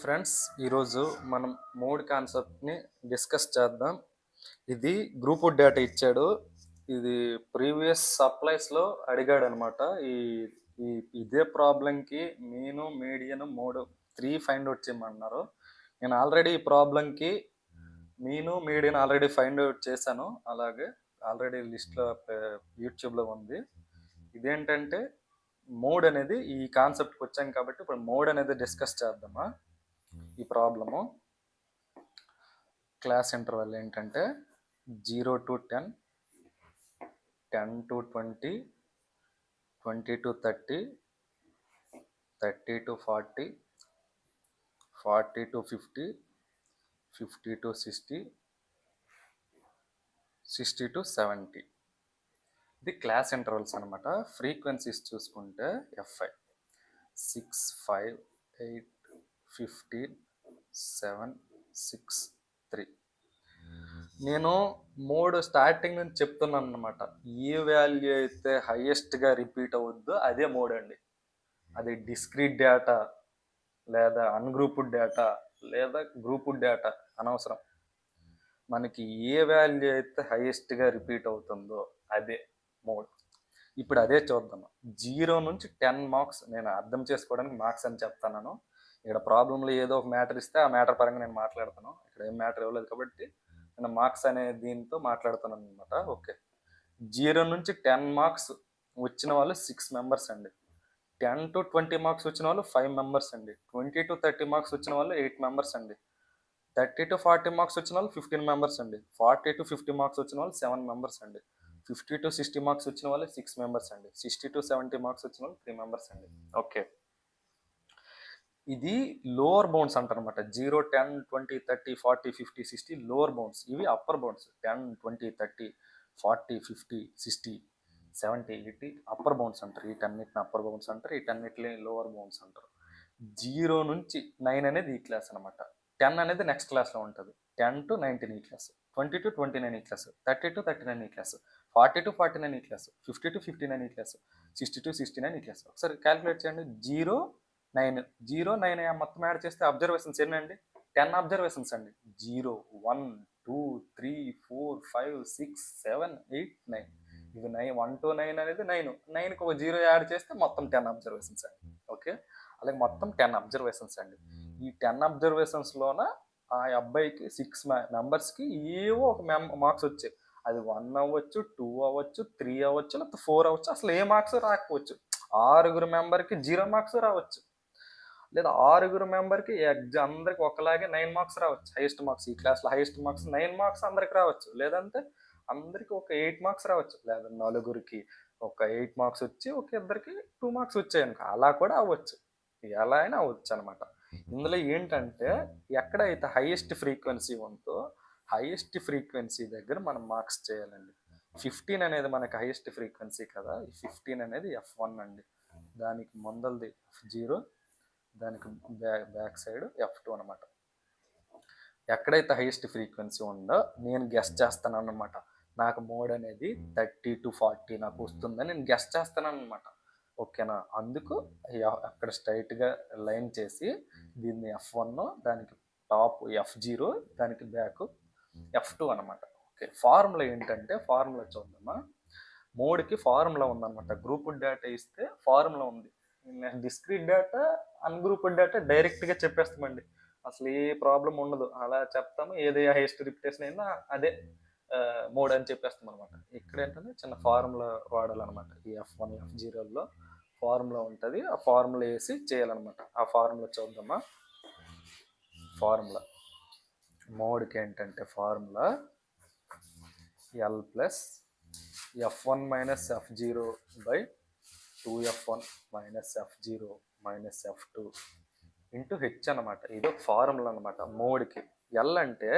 Friends, ఈరోజు మనం mode కాన్సెప్ట్ని డిస్కస్ చేద్దాం. ఇది గ్రూప్ డేటా ఇచ్చాడు. ఇది ప్రీవియస్ సప్లైస్లో అడిగాడు అనమాట. ఈ ఈ ఇదే ప్రాబ్లంకి మీను మీడియన్ మోడ్ 3 ఫైండ్ అవుట్ చేయమన్నారు. నేను ఆల్రెడీ ఈ ప్రాబ్లంకి మీను మీడియన్ ఆల్రెడీ ఫైండ్ అవుట్ చేశాను. అలాగే ఆల్రెడీ లిస్ట్లో యూట్యూబ్లో ఉంది. ఇదేంటంటే మోడ్ అనేది ఈ కాన్సెప్ట్కి వచ్చాం కాబట్టి ఇప్పుడు మోడ్ అనేది డిస్కస్ చేద్దామా. ఈ ప్రాబ్లము క్లాస్ ఇంటర్వెల్ ఏంటంటే 0 to 10, 10 to 20, 20 to 30, 30 to 40, 40 to 50, 50 to 60, 60 to 70. ఇది క్లాస్ ఇంటర్వెల్స్ అనమాట. ఫ్రీక్వెన్సీస్ చూసుకుంటే F5 6, 5, 8, 15, 7, 6, 3. నేను మోడ్ స్టార్టింగ్ నుంచి చెప్తున్నాను అనమాట. ఏ వాల్యూ అయితే హైయెస్ట్గా రిపీట్ అవుద్దో అదే మోడ్ అండి. అది డిస్క్రీట్ డేటా లేదా అన్గ్రూప్డ్ డేటా లేదా గ్రూప్డ్ డేటా అనవసరం. మనకి ఏ వాల్యూ అయితే హైయెస్ట్గా రిపీట్ అవుతుందో అదే మోడ్. ఇప్పుడు అదే చూద్దాం. 0 నుంచి 10 మార్క్స్, నేను అర్థం చేసుకోవడానికి మార్క్స్ అని చెప్తాను. ఇక్కడ ప్రాబ్లంలో ఏదో ఒక మ్యాటర్ ఇస్తే ఆ మ్యాటర్ పరంగా నేను మాట్లాడతాను. ఇక్కడ ఏం మ్యాటర్ ఇవ్వలేదు కాబట్టి నేను మార్క్స్ అనే దీంతో మాట్లాడుతున్నాను అనమాట. ఓకే, 0 నుంచి 10 మార్క్స్ వచ్చిన వాళ్ళు 6 మెంబర్స్ అండి. 10 to 20 మార్క్స్ వచ్చిన వాళ్ళు 5 మెంబర్స్ అండి. 20 to 30 మార్క్స్ వచ్చిన వాళ్ళు 8 మెంబర్స్ అండి. 30 to 40 మార్క్స్ వచ్చిన వాళ్ళు 15 మెంబర్స్ అండి. 40 to 50 మార్క్స్ వచ్చిన వాళ్ళు 7 మెంబర్స్ అండి. 50 to 60 మార్క్స్ వచ్చిన వాళ్ళు 6 మెంబర్స్ అండి. 60 to 70 మార్క్స్ వచ్చిన వాళ్ళు 3 మెంబర్స్ అండి. ఓకే, ఇది లోవర్ బౌండ్స్ అంటారనమాట. 0, 10, 20, 30, 40, 50, 60 లోవర్ బౌండ్స్. ఇవి అప్పర్ బౌండ్స్. 10, 20, 30, 40, 50, 60, 70, 80 అప్పర్ బౌండ్స్ అంటారు. వీటన్నిటిని అప్పర్ బౌండ్స్ అంటారు, వీటన్నిటిని లోవర్ బౌండ్స్ అంటారు. 0 నుంచి 9 అనేది ఈ క్లాస్ అనమాట. 10 అనేది నెక్స్ట్ క్లాస్లో ఉంటుంది. 10 to 19 ఈ క్లాస్, 20 to 29 ఈ క్లాస్, 30 to 39 ఈ క్లాస్, 40 to 49 ఈ క్లాస్, 50 to 59 ఈ క్లాస్, 60 to 69 ఈ క్లాస్. ఒకసారి క్యాలిక్యులేట్ చేయండి. 0, 9, 0, 9 మొత్తం యాడ్ చేస్తే అబ్జర్వేషన్స్ ఎన్ని అండి? 10 అబ్జర్వేషన్స్ అండి. 0, 1, 2, 3, 4, 5, 6, 7, 8, 9. ఇది 9, 1 to 9 అనేది 9. 9కి ఒక 0 యాడ్ చేస్తే మొత్తం 10 అబ్జర్వేషన్స్ అండి. ఓకే, అలాగే మొత్తం 10 అబ్జర్వేషన్స్ అండి. ఈ 10 అబ్జర్వేషన్స్లోన ఆ అబ్బాయికి 6 మెంబర్స్కి ఏవో ఒక మార్క్స్ వచ్చాయి. అది 1 అవ్వచ్చు, 2 అవ్వచ్చు, 3 అవ్వచ్చు, లేకపోతే 4 అవ్వచ్చు. అసలు ఏ మార్క్స్ రాకపోవచ్చు. 6 మెంబర్కి 0 మార్క్స్ రావచ్చు, లేదా 6 మెంబర్కి అందరికి ఒకలాగే 9 మార్క్స్ రావచ్చు. హైయెస్ట్ మార్క్స్ ఈ క్లాస్లో హైయెస్ట్ మార్క్స్ 9 మార్క్స్ అందరికి రావచ్చు. లేదంటే అందరికి ఒక 8 మార్క్స్ రావచ్చు, లేదా నలుగురికి ఒక 8 మార్క్స్ వచ్చి ఒక ఇద్దరికి 2 మార్క్స్ వచ్చాయి అనుకో, అలా కూడా అవ్వచ్చు. ఎలా అయినా అవ్వచ్చు అనమాట. ఇందులో ఏంటంటే ఎక్కడైతే హైయెస్ట్ ఫ్రీక్వెన్సీ ఉందో హైయెస్ట్ ఫ్రీక్వెన్సీ దగ్గర మనం మార్క్స్ చేయాలండి. 15 అనేది మనకి హైయెస్ట్ ఫ్రీక్వెన్సీ కదా. ఈ 15 అనేది F1 అండి. దానికి ముందలది F0, దానికి బ్యాక్ సైడ్ F2 అనమాట. ఎక్కడైతే హైయెస్ట్ ఫ్రీక్వెన్సీ ఉందో నేను గెస్ చేస్తాను అనమాట. నాకు మోడ్ అనేది 30 to 40 నాకు వస్తుందని నేను గెస్ చేస్తాను అనమాట. ఓకేనా? అందుకు అక్కడ స్ట్రైట్గా లైన్ చేసి దీన్ని F1, దానికి టాప్ F0, దానికి బ్యాక్ F2 అనమాట. ఓకే, ఫార్ములా ఏంటంటే ఫార్ములా చూద్దామా. మోడ్కి ఫార్ములా ఉందన్నమాట. గ్రూప్డ్ డేటా ఇస్తే ఫార్ములా ఉంది. డిస్క్రీట్ డేటా, అన్గ్రూప్డ్ డేటా డైరెక్ట్గా చెప్పేస్తామండి. అసలు ఏ ప్రాబ్లం ఉండదు. అలా చెప్తాము. ఏది హైయెస్ట్ రిపిటేషన్ అయినా అదే మోడ్ అని చెప్పేస్తాం అనమాట. ఇక్కడ ఏంటంటే చిన్న ఫార్ములా వాడాలన్నమాట. ఈ F1, F0లో ఫార్ములా ఉంటుంది. ఆ ఫార్ములా వేసి చేయాలన్నమాట. ఆ ఫార్ములా చూద్దామా. ఫార్ములా మోడ్కి ఏంటంటే formula L plus F1 minus F0 by 2F1 minus F0 minus F2 into H అనమాట. ఇది ఒక ఫార్ములా అనమాట మోడ్కి. ఎల్ అంటే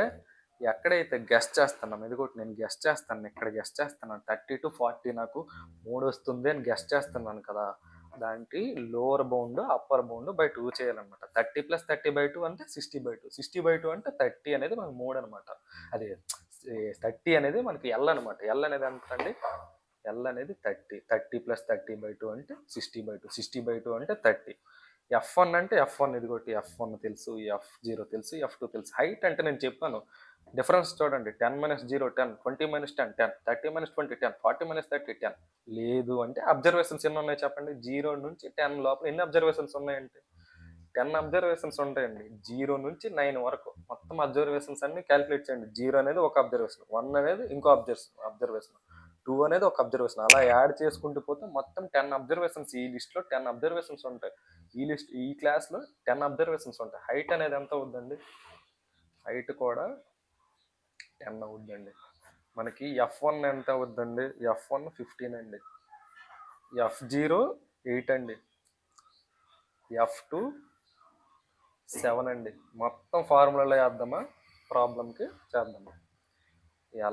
ఎక్కడైతే గెస్ట్ చేస్తున్నాం, ఇది కూడా నేను గెస్ట్ చేస్తాను, ఇక్కడ గెస్ట్ చేస్తున్నాను 30 to 40 నాకు మోడ్ వస్తుంది అని గెస్ట్ చేస్తున్నాను కదా. దానికి lower bound upper bound by 2 చేయాలన్నమాట. 30 + 30/2 అంటే 60/2. 60/2 అంటే 30 అనేది మనకు మోడ్ అనమాట. అది 30 అనేది మనకి ఎల్ అనమాట. ఎల్ అనేది ఎంత అండి? ఎల్ అనేది 30. 30 + 30/2 అంటే 60/2. 60/2 అంటే 30. F1 అంటే F1 ఇదిగోటి F1 తెలుసు, F0 తెలుసు, F2 తెలుసు. హైట్ అంటే నేను చెప్పాను. డిఫరెన్స్ చూడండి. 10 - 0 10, 20 - 10 10, 30 - 20 10, 40 - 30 10. లేదు అంటే అబ్జర్వేషన్స్ ఎన్ని ఉన్నాయి చెప్పండి. 0 నుంచి 10 లోపల ఎన్ని అబ్జర్వేషన్స్ ఉన్నాయంటే 10 అబ్జర్వేషన్స్ ఉంటాయండి. 0 నుంచి 9 వరకు మొత్తం అబ్జర్వేషన్స్ అన్ని క్యాలిక్యులేట్ చేయండి. 0 అనేది ఒక అబ్జర్వేషన్, 1 అనేది ఇంకో అబ్జర్వేషన్, 2 అనేది ఒక అబ్జర్వేషన్, అలా యాడ్ చేసుకుంటూ పోతే మొత్తం 10 అబ్జర్వేషన్స్. ఈ లిస్ట్లో 10 అబ్జర్వేషన్స్ ఉంటాయి. ఈ క్లాస్లో 10 అబ్జర్వేషన్స్ ఉంటాయి. హైట్ అనేది ఎంత అవుద్దండి? హైట్ కూడా 10 అవుద్దండి. మనకి F1 ఎంత అవుద్దండి? F1 15 అండి, F0 8 అండి, F2 7 అండి. మొత్తం ఫార్ములాలో వేద్దామా, ప్రాబ్లంకి చేద్దామా?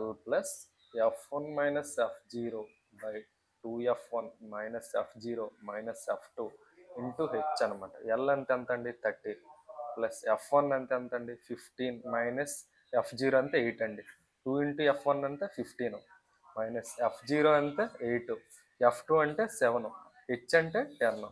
L plus F1 minus F0 by 2F1 minus F0 minus F2 into H అనమాట. ఎల్ అంటే ఎంత అండి? 30 ప్లస్ F1 అంటే ఎంత అండి? 15 మైనస్ F0 అంటే 8 అండి. 2 ఇంటూ F1 అంటే 15 మైనస్ F0 అంటే 8, F2 అంటే 7, హెచ్ అంటే 10.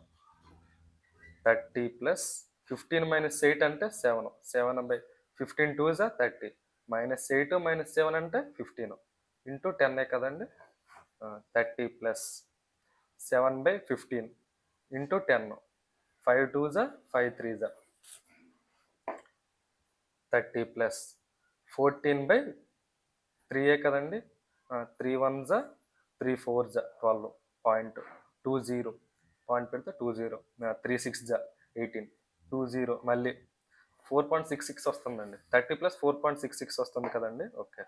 30 ప్లస్ 15 మైనస్ 8 అంటే 7, 7 బై 15 2 జా 30 మైనస్ 8 మైనస్ 7 అంటే 15 ఇంటూ 10 కదండి. 30 ప్లస్ 7 బై 15 ఇంటూ 10, 5 2 జా 5 3 జా 30 ప్లస్ 14 బై 3 కదండి. 3 1 జా 3 4 జా 12.20 పాయింట్ పెడితే 20, 3 6 జా 18, 20 మళ్ళీ 4.66 వస్తుందండి. 30 ప్లస్ 4.66 వస్తుంది కదండి. ఓకే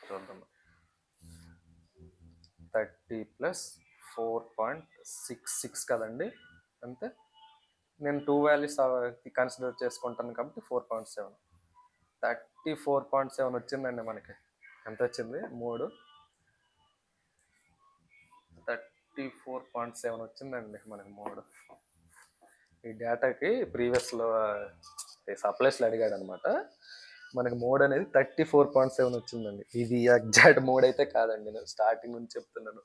చూద్దాం. 30 ప్లస్ 4.66 కదండి, అంతే. నేను 2 వాల్యూస్ కన్సిడర్ చేసుకుంటాను కాబట్టి 4.7. 34.7 వచ్చిందండి మనకి. ఎంత వచ్చింది? 3 34.7 వచ్చిందండి మనకి 3. ఈ డేటాకి ప్రీవియస్లో సప్లైస్లో అడిగాడు అనమాట. మనకి 3 అనేది 34.7 వచ్చిందండి. ఇది ఎగ్జాక్ట్ 3 అయితే కాదండి, నేను స్టార్టింగ్ నుంచి చెప్తున్నాను.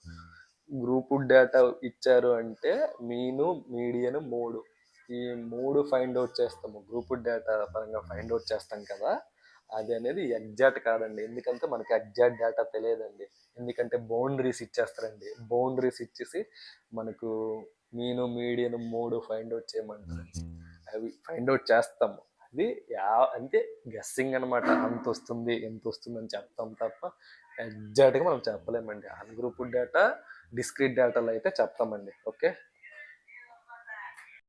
గ్రూప్ డేటా ఇచ్చారు అంటే మీను మీడియన్ 3, ఈ 3 ఫైండ్ అవుట్ చేస్తాము. గ్రూప్ డేటా పరంగా ఫైండ్ అవుట్ చేస్తాం కదా, అది అనేది ఎగ్జాక్ట్ కాదండి. ఎందుకంటే మనకి ఎగ్జాక్ట్ డేటా తెలియదండి. ఎందుకంటే బౌండరీస్ ఇచ్చేస్తారండి. బౌండరీస్ ఇచ్చేసి మనకు మీను మీడియన్ 3 ఫైండ్ అవుట్ చేయమంటారు. అవి ఫైండ్ అవుట్ చేస్తాము. అది అంటే గెస్సింగ్ అనమాట. అంత వస్తుంది ఎంత వస్తుంది అని చెప్తాం తప్ప ఎగ్జాక్ట్గా మనం చెప్పలేమండి. అన్గ్రూప్డ్ డేటా డిస్క్రీట్ డేటాలో అయితే చెప్తామండి. ఓకే.